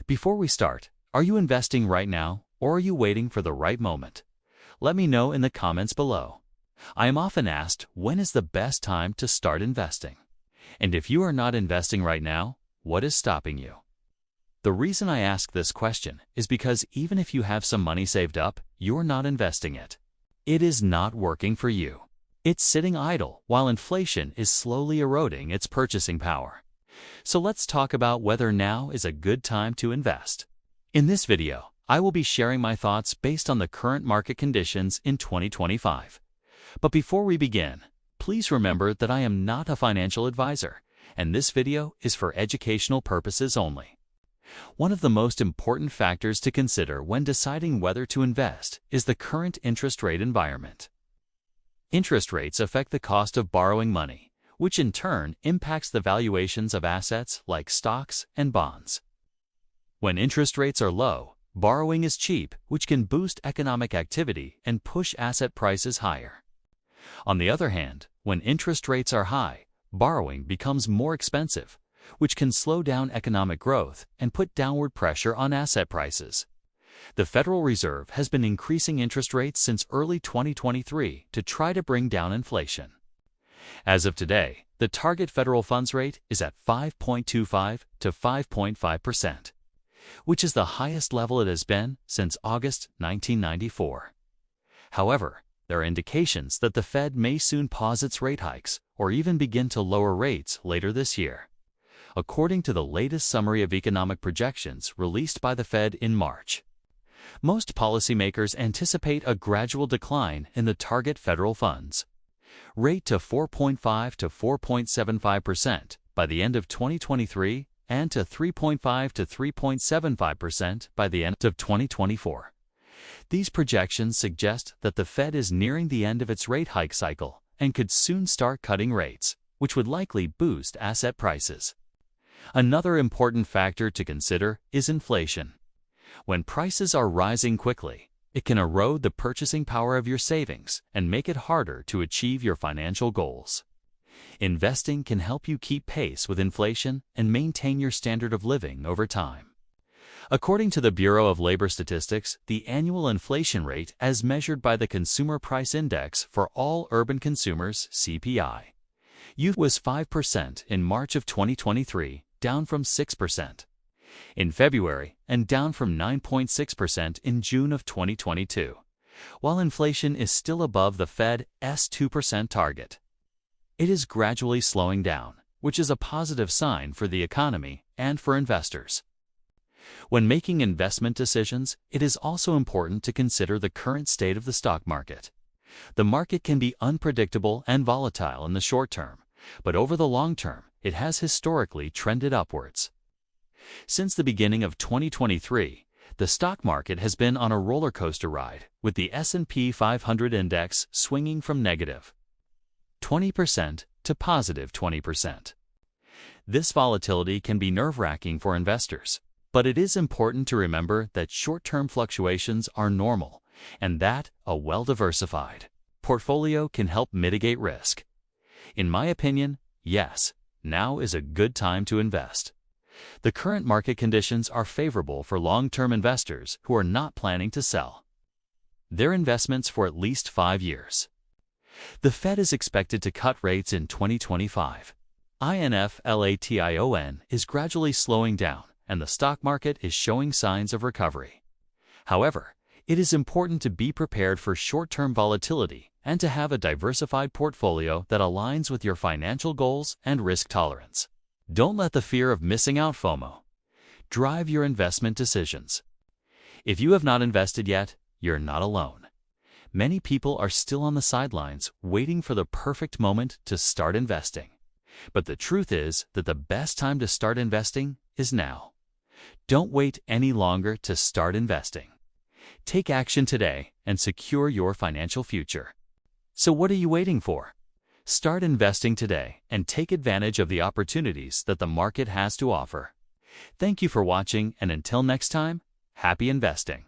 Before we start, are you investing right now or are you waiting for the right moment? Let me know in the comments below. I am often asked, when is the best time to start investing? And if you are not investing right now, what is stopping you? The reason I ask this question is because even if you have some money saved up, you're not investing it. It is not working for you. It's sitting idle while inflation is slowly eroding its purchasing power. So let's talk about whether now is a good time to invest. In this video, I will be sharing my thoughts based on the current market conditions in 2025. But before we begin, please remember that I am not a financial advisor, and this video is for educational purposes only. One of the most important factors to consider when deciding whether to invest is the current interest rate environment. Interest rates affect the cost of borrowing money, which in turn impacts the valuations of assets like stocks and bonds. When interest rates are low, borrowing is cheap, which can boost economic activity and push asset prices higher. On the other hand, when interest rates are high, borrowing becomes more expensive, which can slow down economic growth and put downward pressure on asset prices. The Federal Reserve has been increasing interest rates since early 2023 to try to bring down inflation. As of today, the target federal funds rate is at 5.25 to 5.5%, which is the highest level it has been since August 1994. However, there are indications that the Fed may soon pause its rate hikes or even begin to lower rates later this year, according to the latest summary of economic projections released by the Fed in March. Most policymakers anticipate a gradual decline in the target federal funds rate to 4.5 to 4.75% by the end of 2023 and to 3.5 to 3.75% by the end of 2024. These projections suggest that the Fed is nearing the end of its rate hike cycle and could soon start cutting rates, which would likely boost asset prices. Another important factor to consider is inflation. When prices are rising quickly, it can erode the purchasing power of your savings and make it harder to achieve your financial goals. Investing can help you keep pace with inflation and maintain your standard of living over time. According to the Bureau of Labor Statistics, the annual inflation rate as measured by the Consumer Price Index for all urban consumers, CPI, was 5% in March of 2023, down from 6% in February and down from 9.6% in June of 2022, while inflation is still above the Fed's 2% target. It is gradually slowing down, which is a positive sign for the economy and for investors. When making investment decisions, it is also important to consider the current state of the stock market. The market can be unpredictable and volatile in the short term, but over the long term, it has historically trended upwards. Since the beginning of 2023, the stock market has been on a roller coaster ride, with the S&P 500 index swinging from negative 20% to positive 20%. This volatility can be nerve-wracking for investors, but it is important to remember that short-term fluctuations are normal and that a well-diversified portfolio can help mitigate risk. In my opinion, yes, now is a good time to invest. The current market conditions are favorable for long-term investors who are not planning to sell their investments for at least 5 years. The Fed is expected to cut rates in 2025. Inflation is gradually slowing down, and the stock market is showing signs of recovery. However, it is important to be prepared for short-term volatility and to have a diversified portfolio that aligns with your financial goals and risk tolerance. Don't let the fear of missing out (FOMO) drive your investment decisions. If you have not invested yet, you're not alone. Many people are still on the sidelines waiting for the perfect moment to start investing. But the truth is that the best time to start investing is now. Don't wait any longer to start investing. Take action today and secure your financial future. So what are you waiting for? Start investing today and take advantage of the opportunities that the market has to offer. Thank you for watching, and until next time, happy investing.